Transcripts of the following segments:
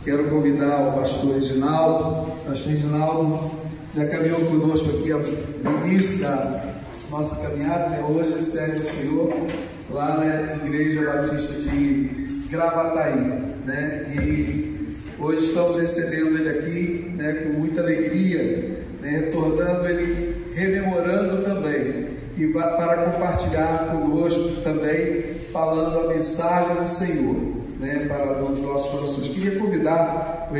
Quero convidar o pastor Reginaldo. Pastor Reginaldo já caminhou conosco aqui no início da nossa caminhada, né? Hoje ele serve o Senhor lá na Igreja Batista de Gravataí, né? E hoje estamos recebendo ele aqui, né, com muita alegria, né, retornando ele, rememorando também, e para compartilhar conosco também, falando a mensagem do Senhor, né, para os nossos corações. Queria convidar o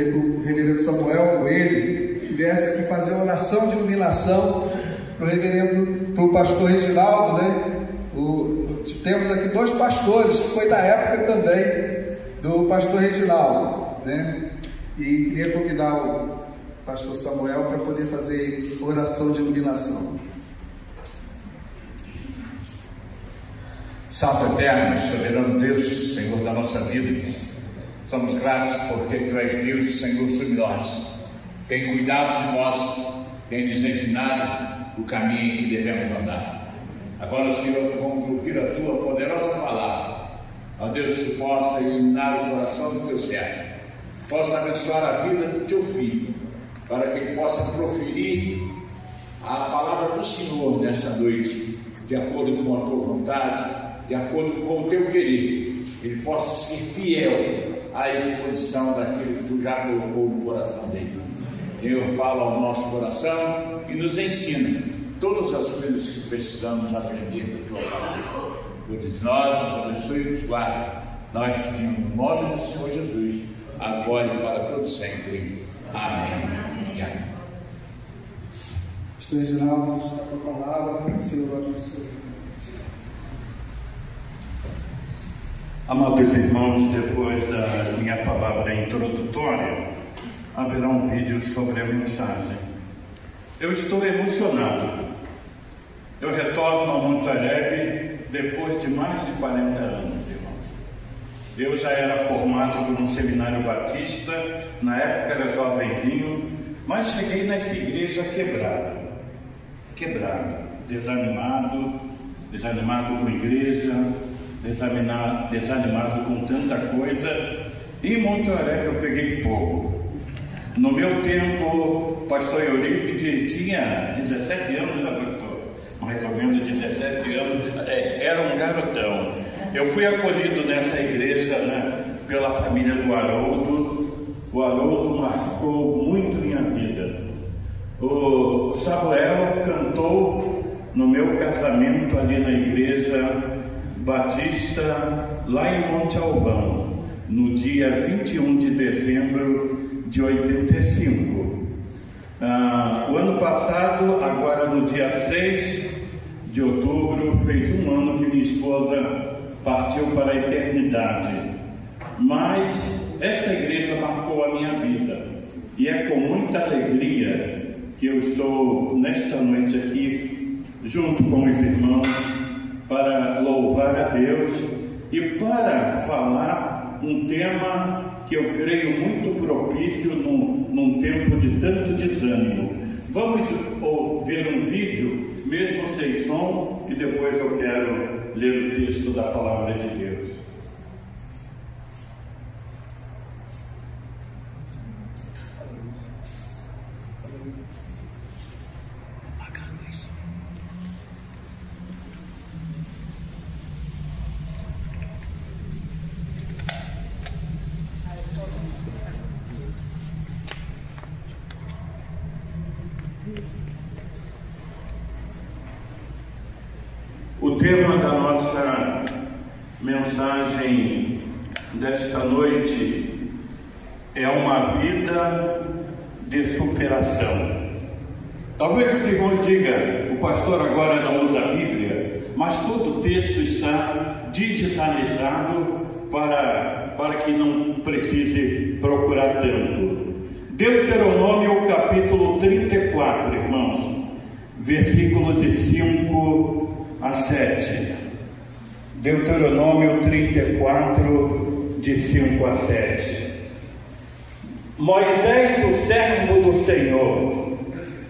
reverendo Samuel Coelho, que viesse aqui fazer uma oração de iluminação para o pastor Reginaldo, né? Temos aqui dois pastores, que foi da época também do pastor Reginaldo, né? E queria convidar o pastor Samuel para poder fazer oração de iluminação. Santo Eterno, soberano Deus, Senhor da nossa vida, somos gratos porque Tu és Deus e Senhor sobre nós. Tem cuidado de nós, tem nos ensinado o caminho em que devemos andar. Agora, Senhor, vamos ouvir a Tua poderosa palavra. Ó Deus, Tu possa iluminar o coração do Teu servo, possa abençoar a vida do Teu filho, para que ele possa proferir a palavra do Senhor nessa noite, de acordo com a Tua vontade, de acordo com o Teu querer. Ele possa ser fiel à exposição daquilo que Tu já colocou no coração dele. Deus fala ao nosso coração e nos ensina todas as coisas que precisamos aprender da Tua palavra. Todos nós, nos abençoe e nos guarde. Nós pedimos no nome do Senhor Jesus, agora e para todos sempre. Amém. E amém. Pastor Reginaldo está com a palavra, o Senhor abençoe. Amados irmãos, depois da minha palavra introdutória, haverá um vídeo sobre a mensagem. Eu estou emocionado. Eu retorno ao Monte Horebe depois de mais de 40 anos, irmãos. Eu já era formado por um seminário batista, na época era jovenzinho, mas cheguei nessa igreja quebrado, desanimado com a igreja, desanimado com tanta coisa. E em Monte Horebe eu peguei fogo. No meu tempo, pastor Eurípides tinha 17 anos, né, pastor? Mais ou menos 17 anos, era um garotão. Eu fui acolhido nessa igreja, né, pela família do Haroldo. O Haroldo marcou muito minha vida. O Samuel cantou no meu casamento ali na igreja batista, lá em Monte Alvão, no dia 21 de dezembro de 85. O ano passado, agora no dia 6 de outubro, fez um ano que minha esposa partiu para a eternidade. Mas esta igreja marcou a minha vida, e é com muita alegria que eu estou nesta noite aqui, junto com os irmãos, para louvar a Deus e para falar um tema que eu creio muito propício num tempo de tanto desânimo. Vamos ver um vídeo, mesmo sem som, e depois eu quero ler o texto da palavra de Deus. O tema da nossa mensagem desta noite é uma vida de superação. Talvez o irmão diga, o pastor agora não usa a Bíblia, mas todo o texto está digitalizado para que não precise procurar tanto. Deuteronômio capítulo 34, irmãos, versículo de 5 a 7. Deuteronômio 34, de 5 a 7. Moisés, o servo do Senhor,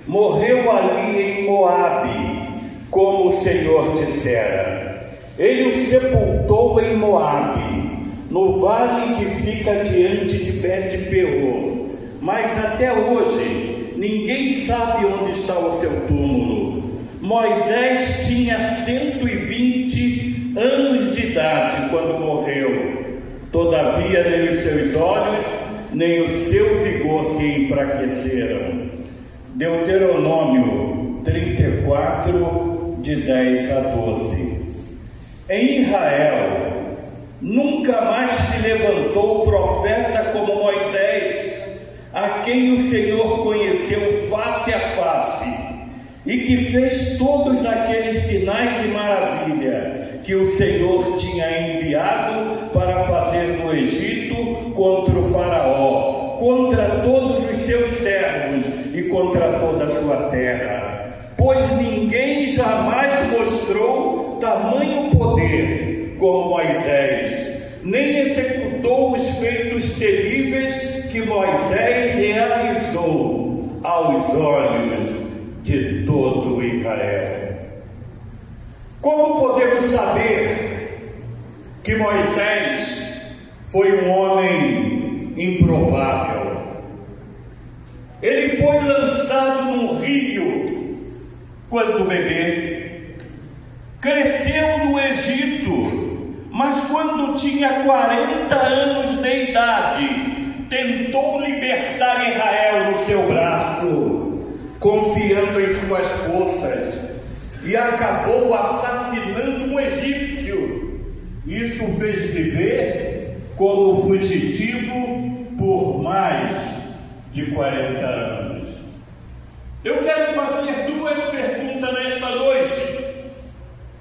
morreu ali em Moabe, como o Senhor dissera. Ele o sepultou em Moabe, no vale que fica diante de Bet-peor. Mas até hoje, ninguém sabe onde está o seu túmulo. Moisés tinha 120 anos de idade quando morreu. Todavia, nem os seus olhos, nem o seu vigor se enfraqueceram. Deuteronômio 34, de 10 a 12. Em Israel, nunca mais se levantou profeta como Moisés, a quem o Senhor conheceu face a face, e que fez todos aqueles sinais de maravilha que o Senhor tinha enviado para fazer no Egito contra o faraó, contra todos os seus servos e contra toda a sua terra. Pois ninguém jamais mostrou tamanho poder como Moisés, nem executou os feitos terríveis que Moisés realizou aos olhos de todo Israel. Como podemos saber que Moisés foi um homem improvável? Ele foi lançado num rio quando bebê, cresceu no Egito, mas quando tinha 40 anos de idade, tentou libertar Israel no seu braço, confiando em suas forças, e acabou assassinando um egípcio. Isso fez viver como fugitivo por mais de 40 anos. Eu quero fazer duas perguntas nesta noite.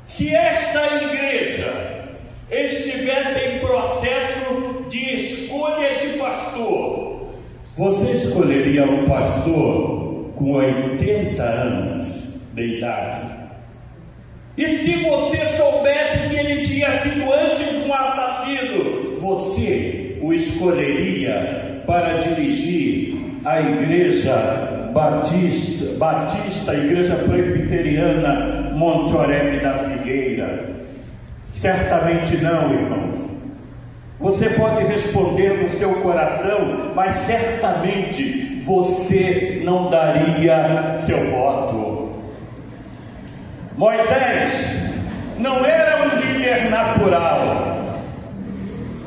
Se esta igreja estivesse em processo de escolha de pastor, você escolheria um pastor com 80 anos de idade? E se você soubesse que ele tinha sido antes um assassino, você o escolheria para dirigir a igreja batista, igreja presbiteriana Monte Oreb da Figueira? Certamente não, irmãos. Você pode responder no seu coração, mas certamente você não daria seu voto. Moisés não era um líder natural.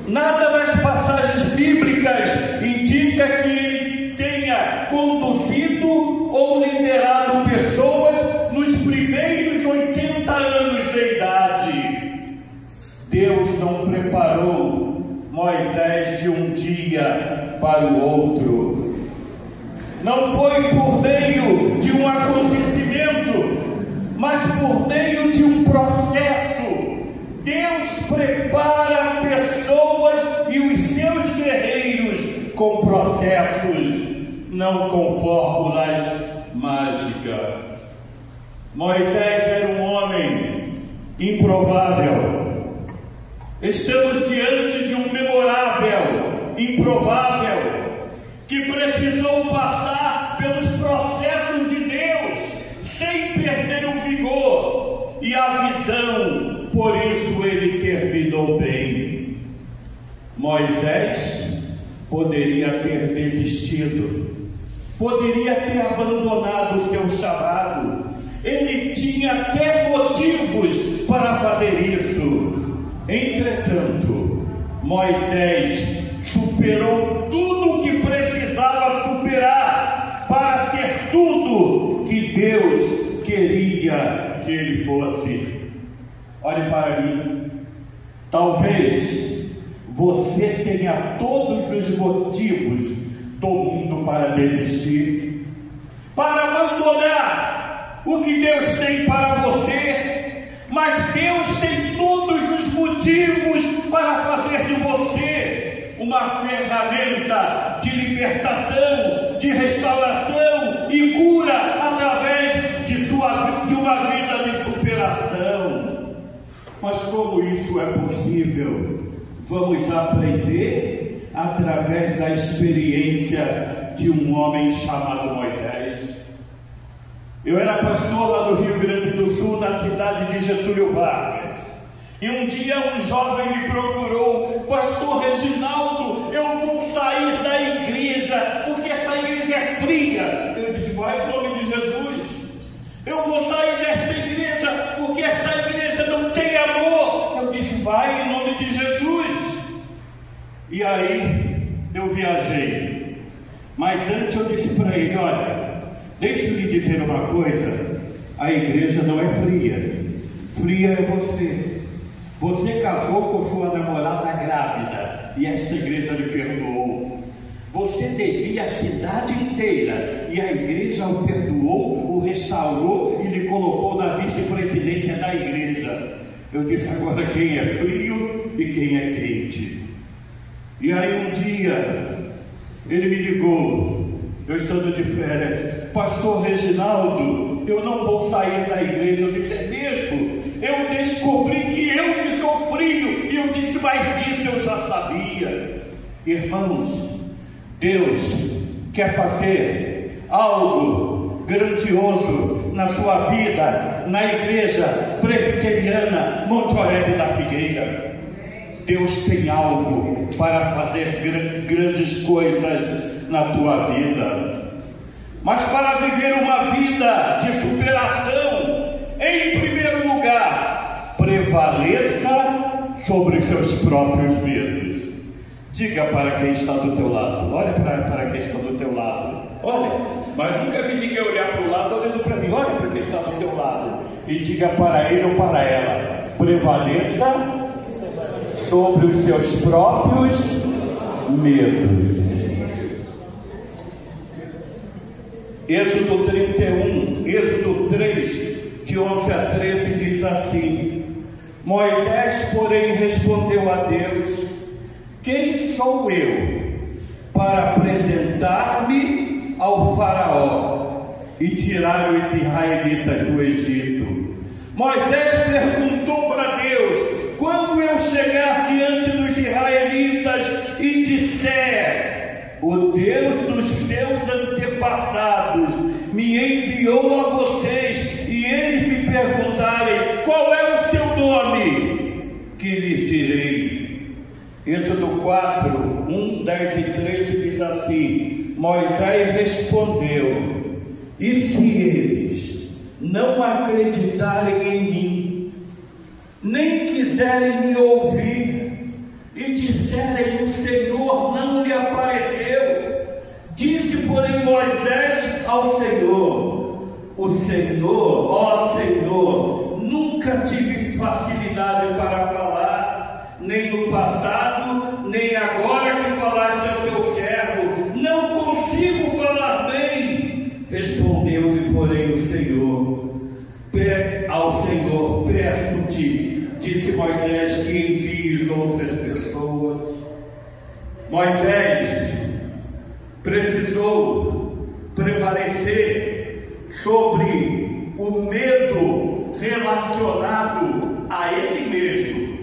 Nada nas passagens bíblicas indica que ele tenha conduzido ou liderado pessoas nos primeiros 80 anos de idade. Deus não preparou Moisés de um dia para o outro. Não foi por meio de um acontecimento, mas por meio de um processo. Deus prepara pessoas e os seus guerreiros com processos, não com fórmulas mágicas. Moisés era um homem improvável. Estamos diante de um memorável, improvável, que precisou passar pelos processos de Deus sem perder o vigor e a visão. Por isso ele terminou bem. Moisés poderia ter desistido, poderia ter abandonado o seu chamado. Ele tinha até motivos para fazer isso. Entretanto, Moisés superou tudo o que precisava superar para ser tudo que Deus queria que ele fosse. Olhe para mim. Talvez você tenha todos os motivos do mundo para desistir, para abandonar o que Deus tem para você, mas Deus tem todos os motivos para fazer de você uma ferramenta de libertação, de restauração e cura através de uma vida de superação. Mas como isso é possível? Vamos aprender através da experiência de um homem chamado Moisés. Eu era pastor lá no Rio Grande do Sul, na cidade de Getúlio Vargas, E um dia um jovem me procurou: pastor Reginaldo, eu vou sair da igreja, porque essa igreja é fria. Eu disse: vai em nome de Jesus. Eu vou sair desta igreja, porque esta igreja não tem amor. Eu disse: vai em nome de Jesus. E aí eu viajei. Mas antes eu disse para ele: olha, deixa eu lhe dizer uma coisa, a igreja não é fria. Fria é você. Você casou com sua namorada grávida e esta igreja lhe perdoou. Você devia a cidade inteira e a igreja o perdoou, o restaurou e lhe colocou na vice-presidência da igreja. Eu disse: agora quem é frio e quem é quente? E aí um dia ele me ligou, eu estando de férias: pastor Reginaldo, eu não vou sair da igreja. Eu disse: é mesmo? Eu descobri que eu que sou frio. E eu disse: mas disso eu já sabia. Irmãos, Deus quer fazer algo grandioso na sua vida, na igreja presbiteriana Monte Oreb da Figueira. Deus tem algo para fazer grandes coisas na tua vida. Mas para viver uma vida de superação, em primeiro lugar, prevaleça sobre os seus próprios medos. Diga para quem está do teu lado, olha para quem está do teu lado, olha, mas nunca vi ninguém olhar para o lado olhando para mim. Olha para quem está do teu lado e diga para ele ou para ela: prevaleça sobre os seus próprios medos. Êxodo 31, Êxodo 3, de 11 a 13 diz assim: Moisés, porém, respondeu a Deus: quem sou eu para apresentar-me ao faraó e tirar os israelitas do Egito? Moisés perguntou para Deus: quando eu chegar diante dos israelitas e disser: o Deus dos seus antepassados me enviou a vocês, e eles me perguntarem: qual é o seu nome? Que lhes direi? Êxodo 4, 1, 10 e 13 diz assim: Moisés respondeu: e se eles não acreditarem em mim, nem quiserem me ouvir, e disserem: o Senhor não lhe apareceu? Disse, porém, Moisés ao Senhor: o Senhor, ó Senhor, nunca tive facilidade para falar, nem no passado, nem agora que falaste ao teu servo, não consigo falar bem. Respondeu-lhe, porém, o Senhor: ao Senhor peço-te, disse Moisés, que envies outras pessoas. Moisés precisou prevalecer sobre o medo relacionado a ele mesmo.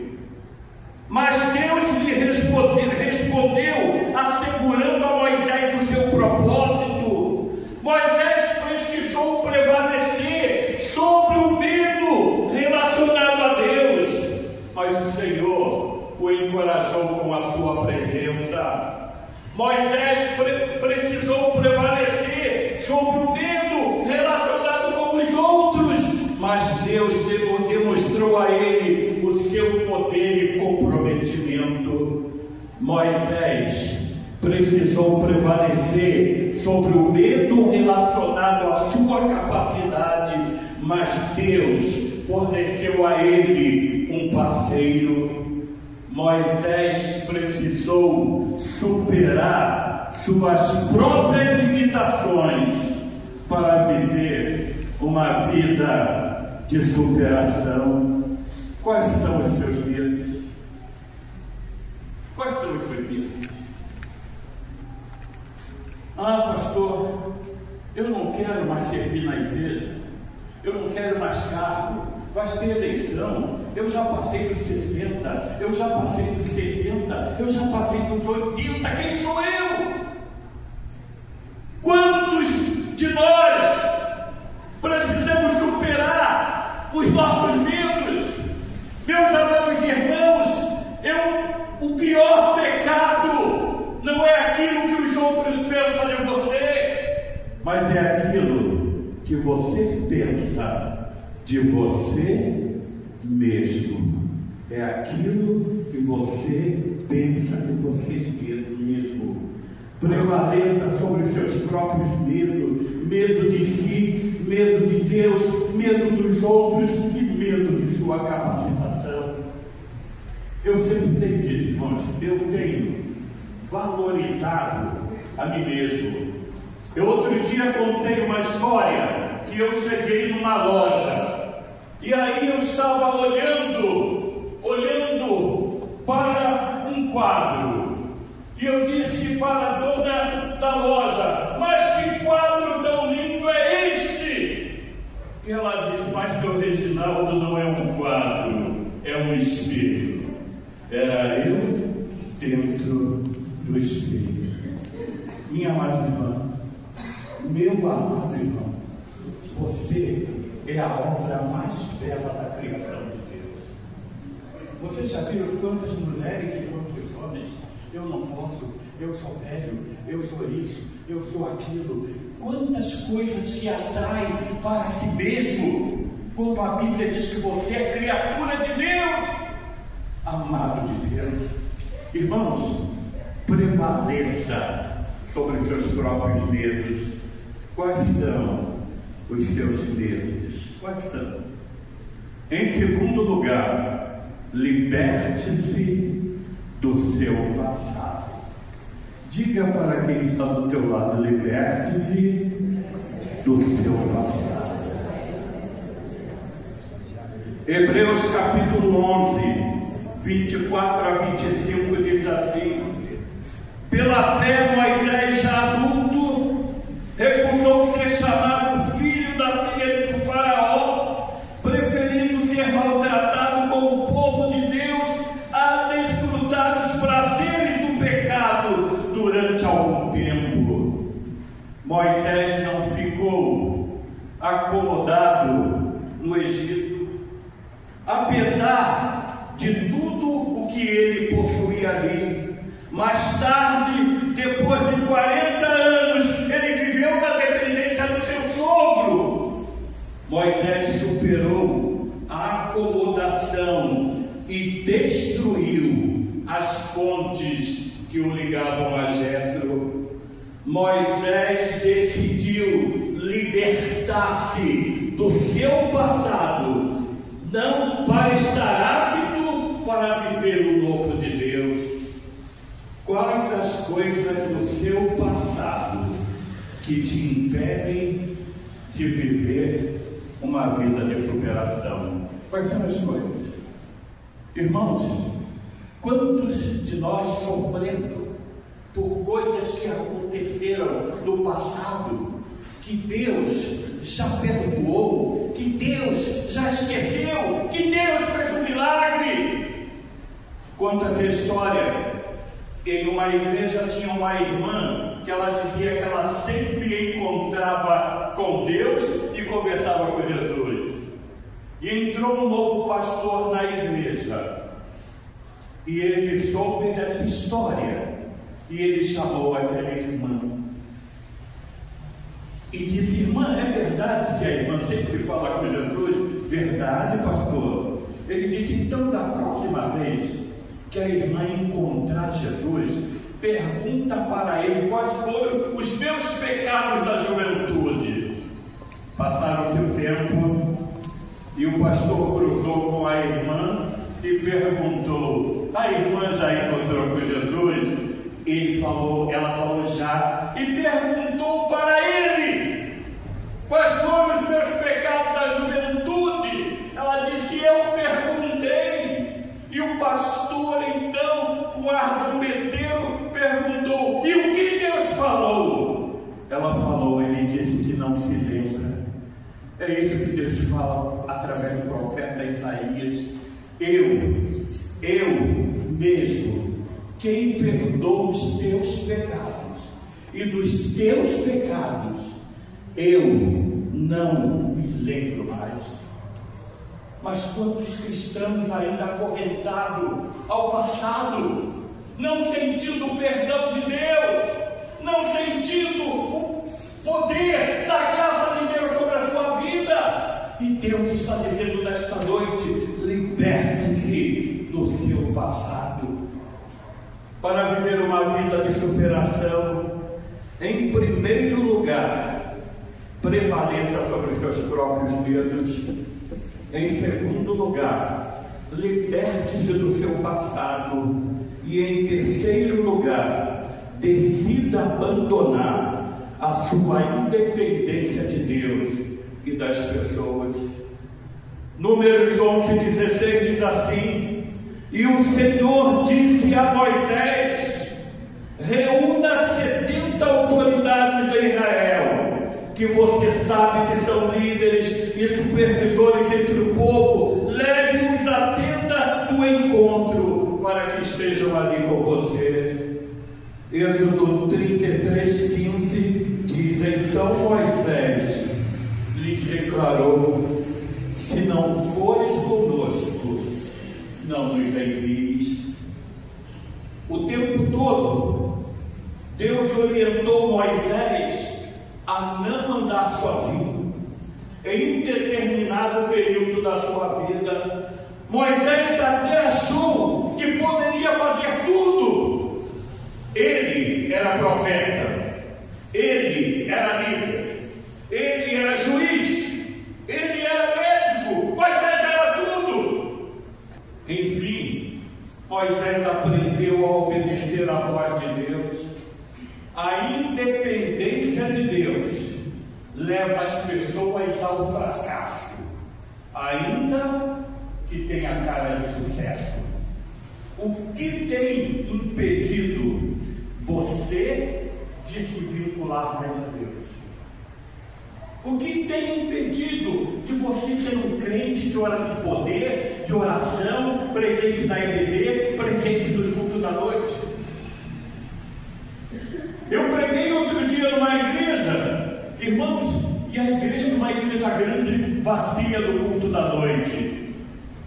Mas Deus lhe respondeu assegurando a Moisés o seu propósito. Moisés precisou prevalecer sobre o medo relacionado a Deus, mas o Senhor o encorajou com a sua presença. Moisés precisou prevalecer sobre o medo relacionado com os outros, mas Deus demonstrou a ele o seu poder e comprometimento. Moisés precisou prevalecer sobre o medo relacionado à sua capacidade, mas Deus forneceu a ele um parceiro. Moisés precisou superar suas próprias limitações para viver uma vida de superação. Quais são os seus medos? Quais são os seus medos? Ah, pastor, eu não quero mais servir na igreja, eu não quero mais cargo, vai ter eleição, eu já passei dos 60, eu já passei dos 70, eu já passei dos 80, quem sou eu? Quantos de nós precisamos superar os nossos medos? Meus amados mas é aquilo que você pensa de você mesmo. É aquilo que você pensa de você mesmo. Prevaleça sobre os seus próprios medos, medo de si, medo de Deus, medo dos outros e medo de sua capacitação. Eu sempre tenho dito, irmãos, eu tenho valorizado a mim mesmo. Eu outro dia contei uma história que eu cheguei numa loja e aí eu estava olhando para um quadro e eu disse para a dona da loja: mas que quadro tão lindo é este? E ela disse: mas seu Reginaldo, não é um quadro, é um espelho. Era eu dentro do espelho. Minha amada irmã, meu amado irmão, você é a obra mais bela da criação de Deus. Você já viu quantas mulheres e quantos homens? Eu não posso, eu sou velho, eu sou isso, eu sou aquilo. Quantas coisas que atraem para si mesmo, quando a Bíblia diz que você é criatura de Deus, amado de Deus. Irmãos, prevaleça sobre os seus próprios medos. Quais são os seus medos? Quais são? Em segundo lugar, liberte-se do seu passado. Diga para quem está do teu lado: liberte-se do seu passado. Hebreus capítulo 11, 24 a 25 diz assim: pela fé Moisés, já adulto, recusou ser chamado filho da filha de Faraó, preferindo ser maltratado como o povo de Deus a desfrutar dos prazeres do pecado durante algum tempo. Moisés não ficou acomodado no Egito, apesar de tudo o que ele possuía ali. Mais tarde, depois de 40 anos, ele viveu na dependência do seu sogro. Moisés superou a acomodação e destruiu as pontes que o ligavam a Jetro. Moisés decidiu libertar-se do seu passado, não para estar apto para viver o novo de Deus. Quais as coisas do seu passado que te impedem de viver uma vida de superação? Quais são as coisas? Irmãos, quantos de nós sofrendo por coisas que aconteceram no passado, que Deus já perdoou, que Deus já esqueceu, que Deus fez um milagre? Quantas histórias? Em uma igreja tinha uma irmã que ela dizia que ela sempre encontrava com Deus e conversava com Jesus. E entrou um novo pastor na igreja e ele soube dessa história e ele chamou aquela irmã e disse: irmã, é verdade que a irmã sempre fala com Jesus? Verdade, pastor. Ele disse: então da próxima vez que a irmã encontrar Jesus, pergunta para ele quais foram os meus pecados da juventude. Passaram-se o tempo e o pastor cruzou com a irmã e perguntou: a irmã já encontrou com Jesus? Ela falou já, e perguntou para ele quais foram os meus pecados da juventude. Ela disse: eu perguntei. E o pastor então, com ar zombeteiro, perguntou: e o que Deus falou? Ela falou: ele disse que não se lembra. É isso que Deus fala através do profeta Isaías: eu mesmo, quem perdoa os teus pecados, e dos teus pecados eu não me lembro mais. Mas quantos cristãos ainda acorrentados ao passado, não sentindo o perdão de Deus, não sentindo o poder coração, em primeiro lugar, prevaleça sobre seus próprios medos. Em segundo lugar, liberte-se do seu passado. E em terceiro lugar, decida abandonar a sua independência de Deus e das pessoas. Números 11:16 diz assim: e o Senhor disse a Moisés: reúna 70 autoridades de Israel, que você sabe que são líderes e supervisores entre o povo, leve-os à tenda do encontro, para que estejam ali com você. Êxodo 33:15 diz: então Moisés lhes declarou: se não fores conosco, não nos envies. O tempo todo, Deus orientou Moisés a não andar sozinho. Em um determinado período da sua vida, Moisés até achou que poderia fazer tudo. Ele era profeta, ele era líder, ele era juiz, ele era médico, Moisés era tudo. Enfim, Moisés aprendeu a obedecer à voz de Deus. A independência de Deus leva as pessoas ao fracasso, ainda que tenha cara de sucesso. O que tem impedido você de se vincular mais a Deus? O que tem impedido de você ser um crente de poder, de oração, presente na EBD, presente nos cultos da noite? Eu preguei outro dia numa igreja, irmãos, e a igreja, uma igreja grande, vazia no culto da noite.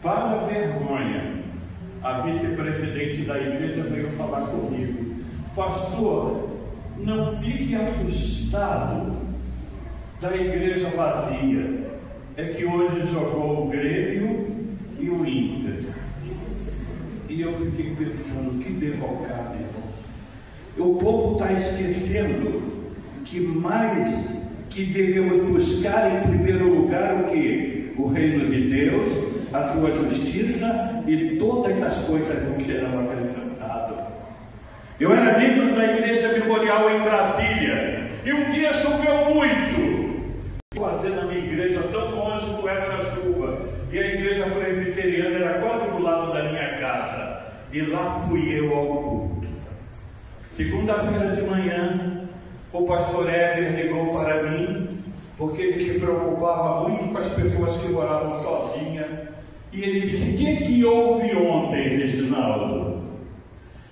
Para vergonha, a vice-presidente da igreja veio falar comigo: pastor, não fique assustado da igreja vazia, é que hoje jogou o Grêmio e o Inter. E eu fiquei pensando, que derrocado, irmão. O povo está esquecendo que devemos buscar em primeiro lugar o quê? O reino de Deus, a sua justiça, e todas as coisas não serão acrescentadas. Eu era membro da Igreja Memorial em Brasília, e um dia choveu muito, fazendo a minha igreja tão longe com essa chuva, e a igreja presbiteriana era quase do lado da minha casa, e lá fui eu ao culto. Segunda-feira de manhã, o pastor Éder ligou para mim, porque ele se preocupava muito com as pessoas que moravam sozinhas, e ele disse: o que houve ontem, Reginaldo?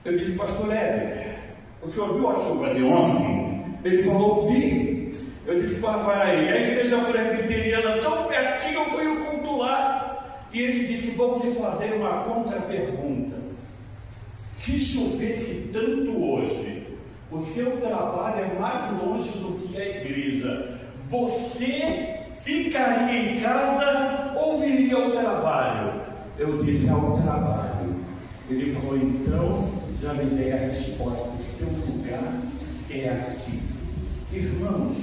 Eu disse: pastor Éder, o senhor viu a chuva de ontem? Ele falou: vi. Eu disse: para aí, a igreja presbiteriana tão pertinho, eu fui o culto lá. E ele disse: vamos lhe fazer uma contra-pergunta. Se chovesse tanto hoje, o seu trabalho é mais longe do que a igreja, você ficaria em casa ou viria ao trabalho? Eu disse: ao trabalho. Ele falou: então já me dei a resposta, o seu lugar é aqui. Irmãos,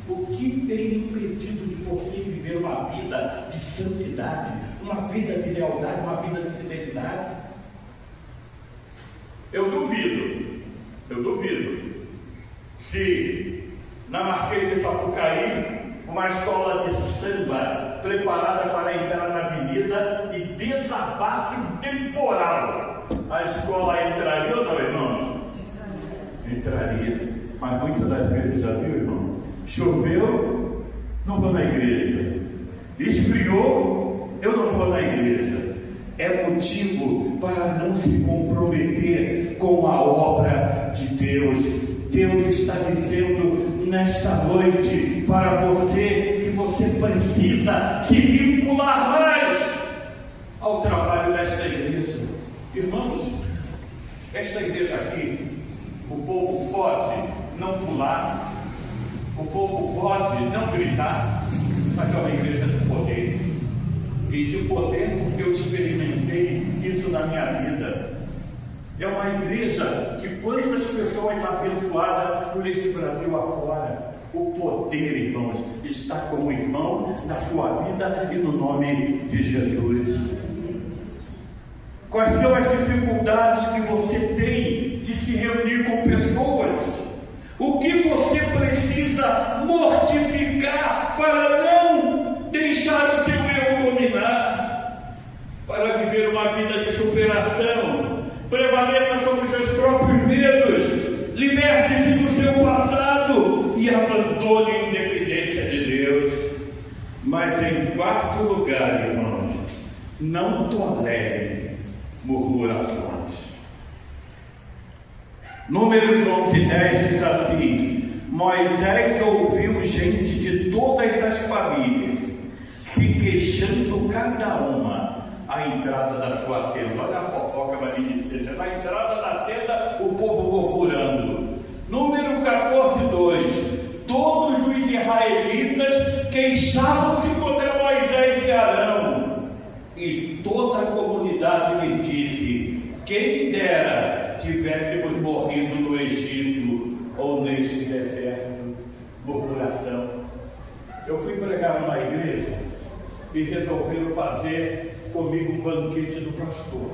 o que tem impedido de você viver uma vida de santidade, uma vida de lealdade, uma vida de fidelidade? Eu duvido se na Marquês de Sapucaí, uma escola de samba preparada para entrar na avenida e desabasse um temporal, a escola entraria ou não, irmão? Entraria, mas muitas das vezes, já viu, irmão? Choveu, não vou na igreja. Esfriou, eu não vou na igreja. É motivo para não se comprometer com a obra de Deus. Deus está dizendo nesta noite para você que você precisa se vincular mais ao trabalho desta igreja. Irmãos, esta igreja aqui, o povo pode não pular, o povo pode não gritar, mas é uma igreja de poder. E de poder, porque eu experimentei isso na minha vida. É uma igreja que quantas pessoas abençoadas por esse Brasil afora. O poder, irmãos, está com o irmão na sua vida e no nome de Jesus. Quais são as dificuldades que você tem de se reunir com pessoas? O que você precisa mortificar para não deixar o seu eu dominar? Para viver uma vida de superação, prevaleça sobre os seus próprios medos, liberte-se do seu passado e abandone a independência de Deus. Mas em quarto lugar, irmãos, não tolere murmurações. Números 11:10 diz assim: Moisés ouviu gente de todas as famílias se queixando cada uma à entrada da sua tenda. Olha a fofoca maledicência. Na entrada da tenda, o povo murmurando. Número 14:2: Todos os israelitas queixavam-se contra Moisés e Arão, e toda a comunidade lhe disse: quem dera tivéssemos morrido no Egito ou neste deserto. Murmuração. Eu fui pregar numa igreja e resolveram fazer comigo um banquete do pastor.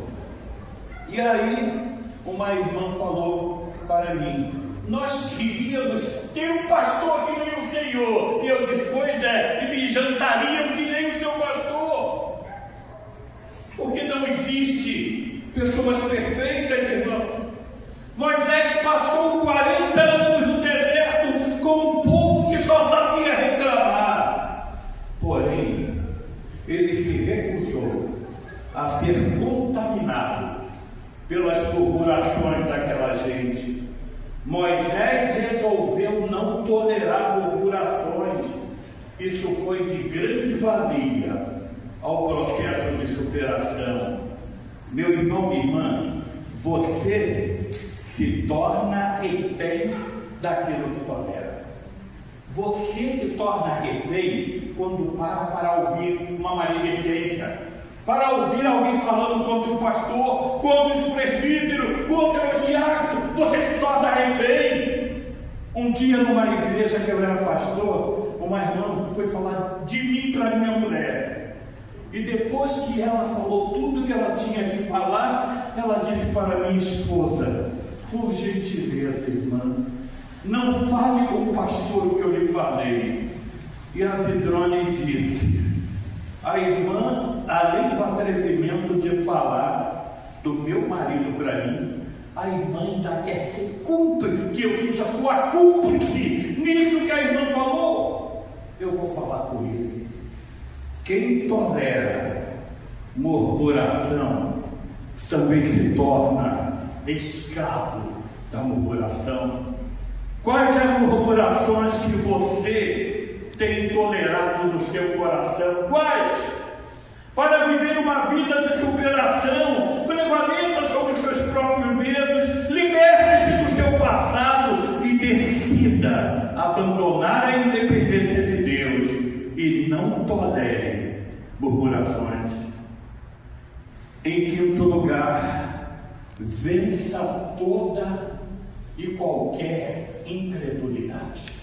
E aí uma irmã falou para mim: nós queríamos ter um pastor que nem o Senhor. E eu disse: pois é, e me jantariam que nem o seu pastor. Porque não existe pessoas perfeitas, irmão. Moisés passou 40 anos no deserto com um povo que só sabia reclamar. Porém, ele se recusou a ser contaminado pelas murmurações daquela gente. Moisés resolveu não tolerar murmurações. Isso foi de grande valia ao processo de superação. Meu irmão, minha irmã, você se torna refém daquilo que tolera. Você se torna refém quando para ouvir uma maledicência, para ouvir alguém falando contra o pastor, contra os presbíteros, contra os diáconos. Você se torna refém. Um dia, numa igreja que eu era pastor, uma irmã foi falar de mim para minha mulher. E depois que ela falou tudo que ela tinha que falar, ela disse para minha esposa: por gentileza, irmã, não fale com o pastor o que eu lhe falei. E a Zidrone disse: a irmã, além do atrevimento de falar do meu marido para mim, a irmã ainda quer ser cúmplice, que eu seja sua cúmplice nisso que a irmã falou. Eu vou falar com ele. Quem tolera murmuração também se torna escravo da murmuração. Quais as murmurações que você tem tolerado no seu coração? Quais? Para viver uma vida de superação, prevaleça sobre os seus próprios medos, liberte-se do seu passado e decida abandonar a independência de Deus e não tolere murmurações. Em quinto lugar, vença toda e qualquer incredulidade.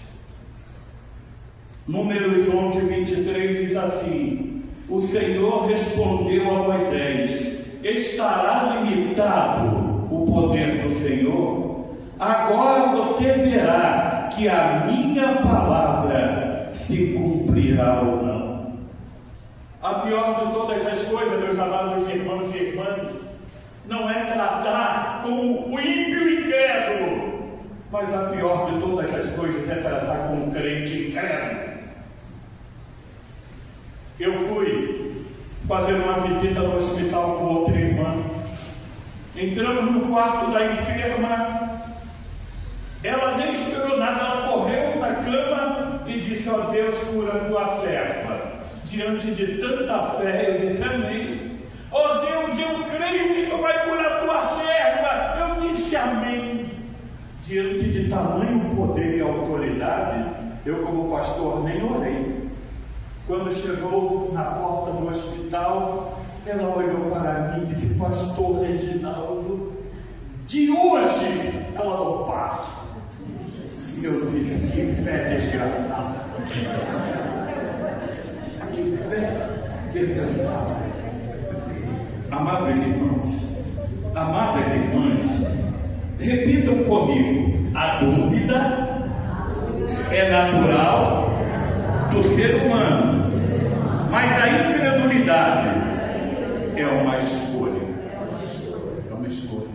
Números 11:23 diz assim: o Senhor respondeu a Moisés: estará limitado o poder do Senhor? Agora você verá que a minha palavra se cumprirá ou não. A pior de todas as coisas, meus amados irmãos e irmãs, não é tratar com o ímpio e incrédulo, mas a pior de todas as coisas é tratar com um crente incrédulo. Eu fui fazer uma visita no hospital com outra irmã. Entramos no quarto da enferma. Ela nem esperou nada, ela correu na cama e disse: ó Deus, cura a tua serva. Diante de tanta fé, eu disse: amém. Ó Deus, eu creio que tu vai curar a tua serva. Eu disse: amém. Diante de tamanho poder e autoridade, eu como pastor nem orei. Quando chegou na porta do hospital, ela olhou para mim e disse: pastor Reginaldo, de hoje ela não parte. E eu disse, que fé desgraçada. Que fé desgraçada. Amados irmãos, amadas irmãs, repitam comigo: a dúvida é natural do ser humano, mas a incredulidade é uma escolha. É uma escolha.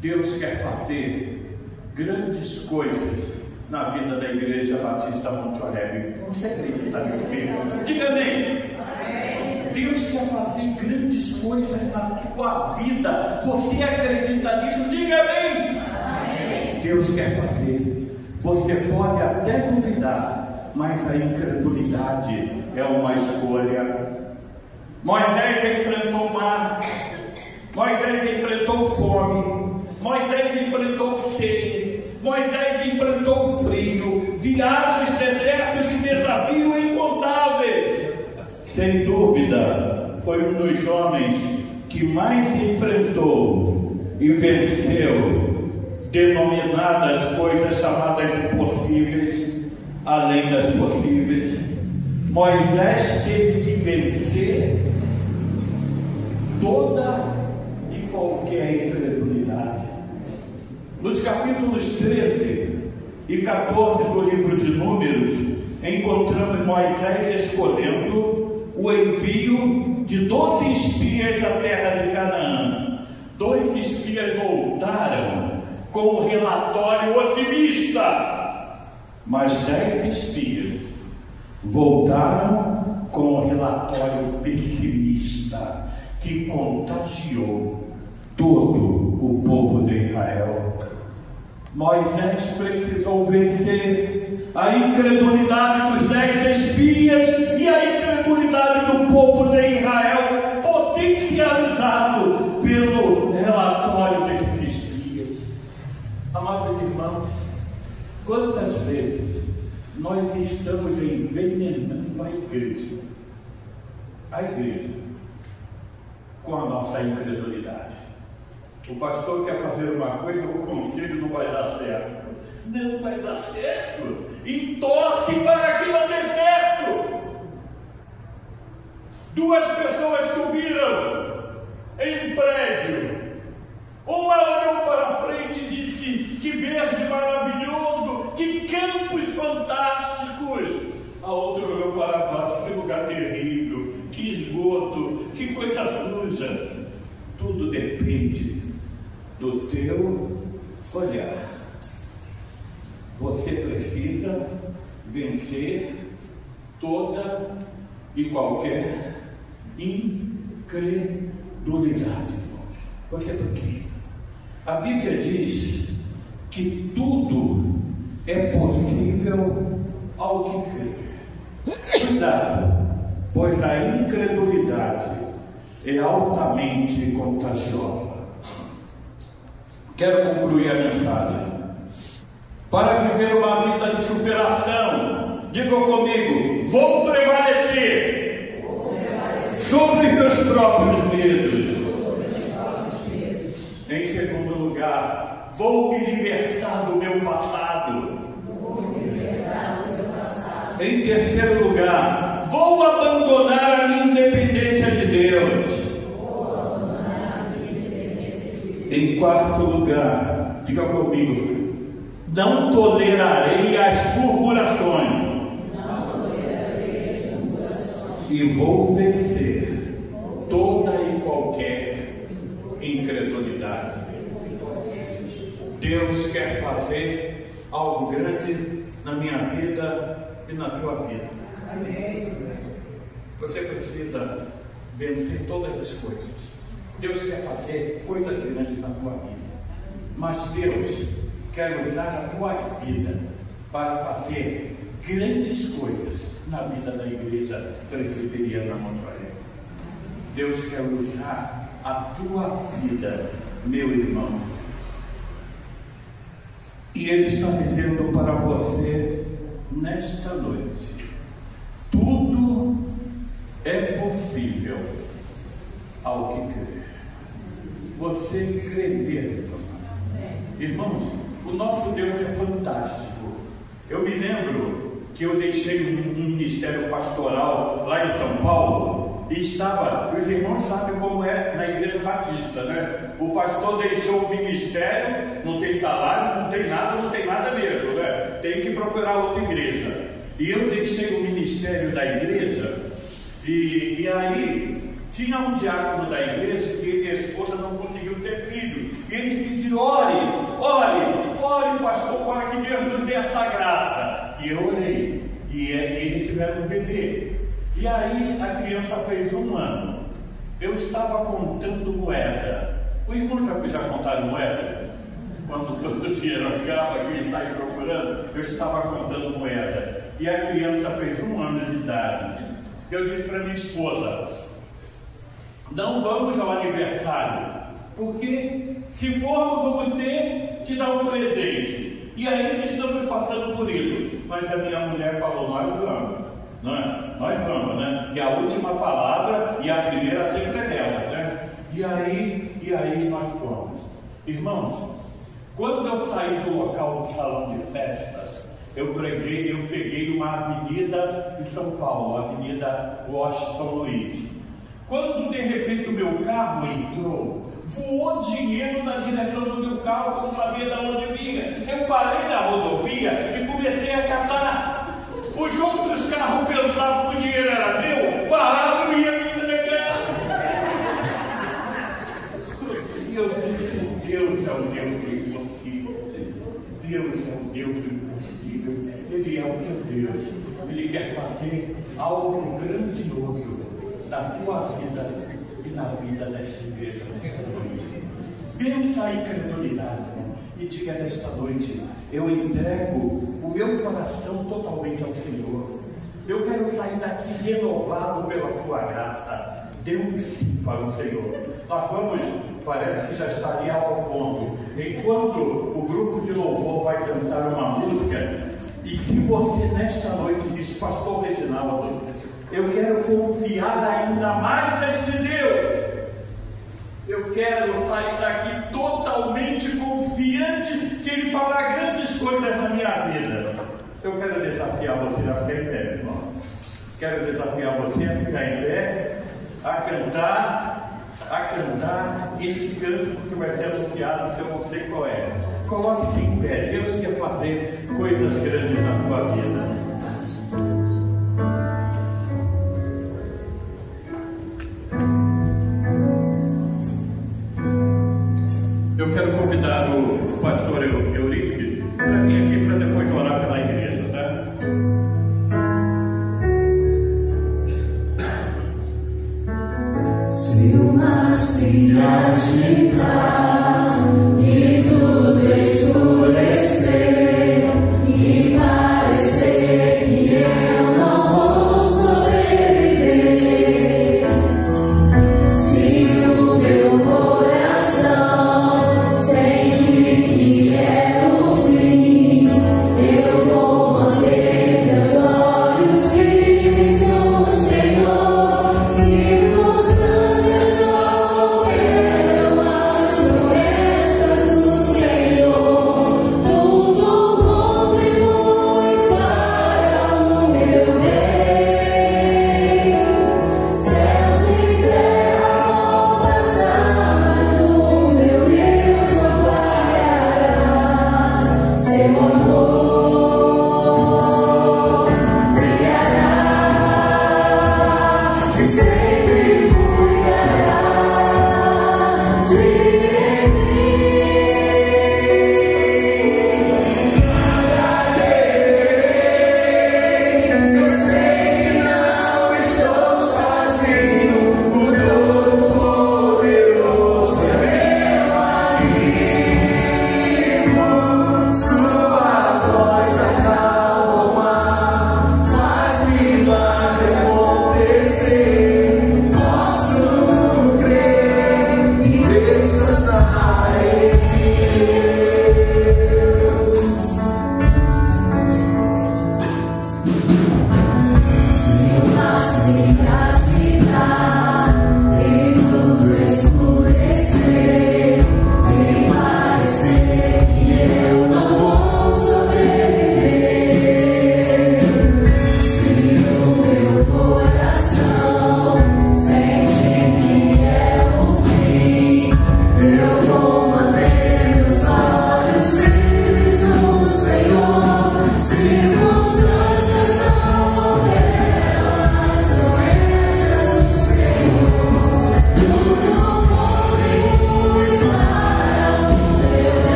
Deus quer fazer grandes coisas na vida da Igreja Batista Monte Oreb. Você acredita comigo? Diga amém. Deus quer fazer grandes coisas na tua vida. Você acredita nisso? Diga amém. Deus quer fazer. Você pode até duvidar, mas a incredulidade é uma escolha. Moisés enfrentou o mar, Moisés enfrentou fome, Moisés enfrentou sede, Moisés enfrentou frio, viagens, desertos e desafios incontáveis. Sem dúvida, foi um dos homens que mais enfrentou e venceu denominadas coisas chamadas impossíveis, além das possíveis. Moisés teve que vencer toda e qualquer incredulidade. Nos capítulos 13 e 14 do livro de Números, encontramos Moisés escolhendo o envio de 12 espias à terra de Canaã. 2 espias voltaram com um relatório otimista, mas 10 espias voltaram com um relatório pessimista que contagiou todo o povo de Israel. Moisés precisou vencer a incredulidade dos 10 espias e a incredulidade do povo de Israel, potencializado pelo relatório desses espias. Amados irmãos, quantas vezes nós estamos envenenando a igreja, com a nossa incredulidade? O pastor quer fazer uma coisa, o conselho não vai dar certo. Não vai dar certo. E torce para que não dê certo. 2 pessoas subiram em um prédio. Uma olhou para frente e disse: que verde maravilhoso, que campos fantásticos. A outra olhou para baixo: que lugar terrível, que esgoto, que coisa suja. Tudo depende do teu olhar. Você precisa vencer toda e qualquer incredulidade, irmãos. Você precisa. A Bíblia diz que tudo é possível ao que crê. Cuidado, pois a incredulidade é altamente contagiosa. Quero concluir a mensagem. Para viver uma vida de superação, digam comigo: vou prevalecer sobre meus próprios medos. Em segundo lugar, vou me libertar do meu passado. Em terceiro lugar, vou abandonar a minha independência de Deus. Em quarto lugar, diga comigo: não tolerarei as murmurações. E vou vencer toda e qualquer incredulidade. Deus quer fazer algo grande na minha vida e na tua vida. Amém. Você precisa vencer todas as coisas. Deus quer fazer coisas grandes na tua vida, mas Deus quer usar a tua vida para fazer grandes coisas na vida da Igreja Presbiteriana Monte Oreb. Deus quer usar a tua vida, meu irmão, e Ele está dizendo para você nesta noite: tudo é possível ao que crer. Você crê mesmo, que eu deixei um ministério pastoral lá em São Paulo e estava, os irmãos sabem como é na igreja batista, né? O pastor deixou o ministério, não tem salário, não tem nada mesmo, né? Tem que procurar outra igreja. E eu deixei o ministério da igreja e aí tinha um diácono da igreja que ele e a esposa não conseguiu ter filho. E ele pediu: ore, pastor, para que Deus nos dê essa graça. E eu orei. E eles tiveram um bebê. E aí a criança fez 1 ano. Eu estava contando moeda. Os irmãos já contaram moeda? Quando o dinheiro acaba, que ele sai procurando, eu estava contando moeda. E a criança fez 1 ano de idade. Eu disse para minha esposa: não vamos ao aniversário, porque se formos vamos ter que dar um presente. E aí estamos passando por isso. Mas a minha mulher falou: nós vamos, não é? Nós vamos, né? E a última palavra e a primeira sempre é dela, né? E aí nós fomos. Irmãos, quando eu saí do local do salão de festas, eu peguei uma avenida em São Paulo, a Avenida Washington Luiz. Quando de repente o meu carro entrou, voou dinheiro na direção do meu carro, não sabia de onde vinha. Eu parei na rodovia e comecei a catar. Os outros carros pensavam que o dinheiro era meu, pararam e iam me entregar. E eu disse: Deus é o Deus do impossível. Deus é o Deus do impossível. Ele é o teu Deus. Ele quer fazer algo grandioso na tua vida e na vida desta igreja nesta noite. Pensa a incredulidade e diga nesta noite: eu entrego o meu coração totalmente ao Senhor. Eu quero sair daqui renovado pela tua graça. Deus para o Senhor. Nós vamos, parece que já estaria ao ponto. Enquanto o grupo de louvor vai cantar uma música, e se você nesta noite diz: pastor Reginaldo, eu quero confiar ainda mais neste Deus. Eu quero sair daqui totalmente confiante que Ele fará grandes coisas na minha vida. Eu quero desafiar você a ficar em pé, irmão. Quero desafiar você a ficar em pé, a cantar esse canto que vai ser anunciado, que eu não sei qual é. Coloque-se em pé. Deus quer fazer coisas grandes na sua vida. Eu quero convidar o pastor Euripides para vir aqui para depois orar pela igreja, tá? Se o mar se agitar e tudo escurecer e parecer que eu não vou sobreviver, se o meu coração sente que é o fim, eu vou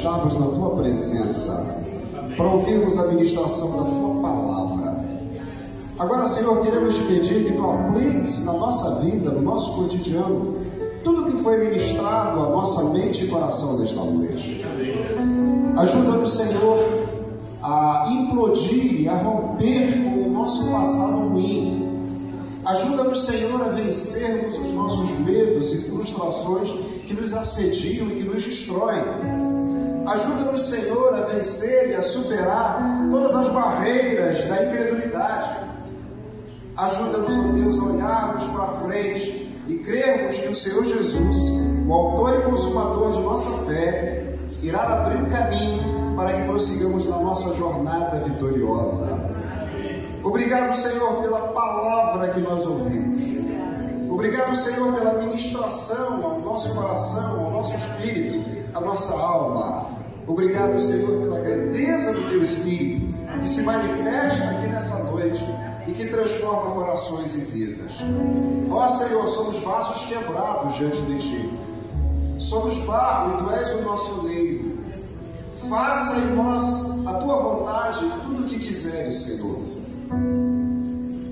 estarmos na Tua presença, para ouvirmos a ministração da Tua palavra. Agora, Senhor, queremos te pedir que Tu apliques na nossa vida, no nosso cotidiano, tudo que foi ministrado à nossa mente e coração nesta noite. Ajuda-nos, Senhor, a implodir e a romper com o nosso passado ruim. Ajuda-nos, Senhor, a vencermos os nossos medos e frustrações que nos assediam e que nos destroem. Ajuda-nos, Senhor, a vencer e a superar todas as barreiras da incredulidade. Ajuda-nos, ó Deus, a olharmos para frente e crermos que o Senhor Jesus, o autor e consumador de nossa fé, irá abrir um caminho para que prossigamos na nossa jornada vitoriosa. Obrigado, Senhor, pela palavra que nós ouvimos. Obrigado, Senhor, pela ministração ao nosso coração, ao nosso espírito, à nossa alma. Obrigado, Senhor, pela grandeza do Teu Espírito, que se manifesta aqui nessa noite e que transforma corações e vidas. Ó Senhor, somos vasos quebrados diante de Ti. Somos barro e Tu és o nosso oleiro. Faça em nós a Tua vontade e tudo o que quiseres, Senhor.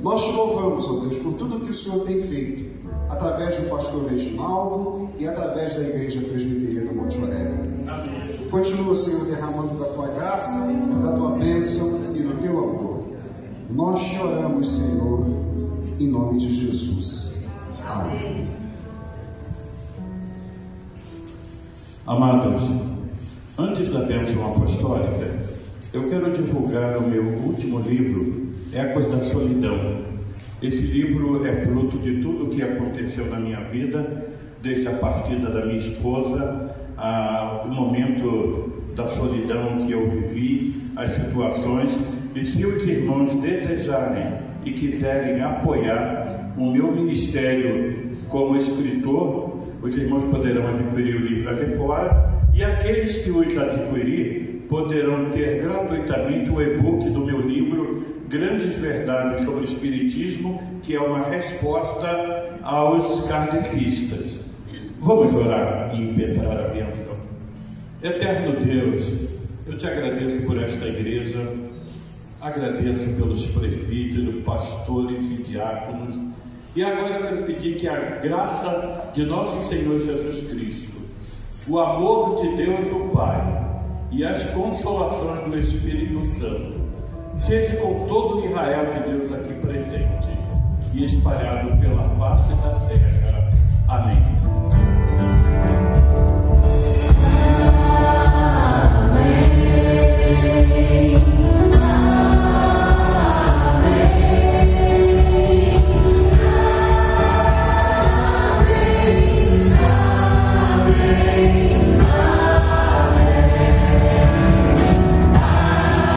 Nós te louvamos, ó Deus, por tudo que o Senhor tem feito, através do pastor Reginaldo e através da Igreja Presbiteriana Monte Oreb. Continua, Senhor, derramando da Tua graça, da Tua bênção e do Teu amor. Nós te oramos, Senhor, em nome de Jesus. Amém. Amados, antes da bênção apostólica, eu quero divulgar o meu último livro, Ecos da Solidão. Esse livro é fruto de tudo o que aconteceu na minha vida, desde a partida da minha esposa, o momento da solidão que eu vivi, as situações. E se os irmãos desejarem e quiserem apoiar o meu ministério como escritor, os irmãos poderão adquirir o livro aqui fora, e aqueles que os adquirir poderão ter gratuitamente o e-book do meu livro Grandes Verdades sobre o Espiritismo, que é uma resposta aos kardechistas. Vamos orar e impetrar a bênção. Eterno Deus, eu te agradeço por esta igreja, agradeço pelos presbíteros, pastores e diáconos, e agora eu quero pedir que a graça de nosso Senhor Jesus Cristo, o amor de Deus o Pai e as consolações do Espírito Santo seja com todo o Israel de Deus aqui presente e espalhado pela face da terra. Amém.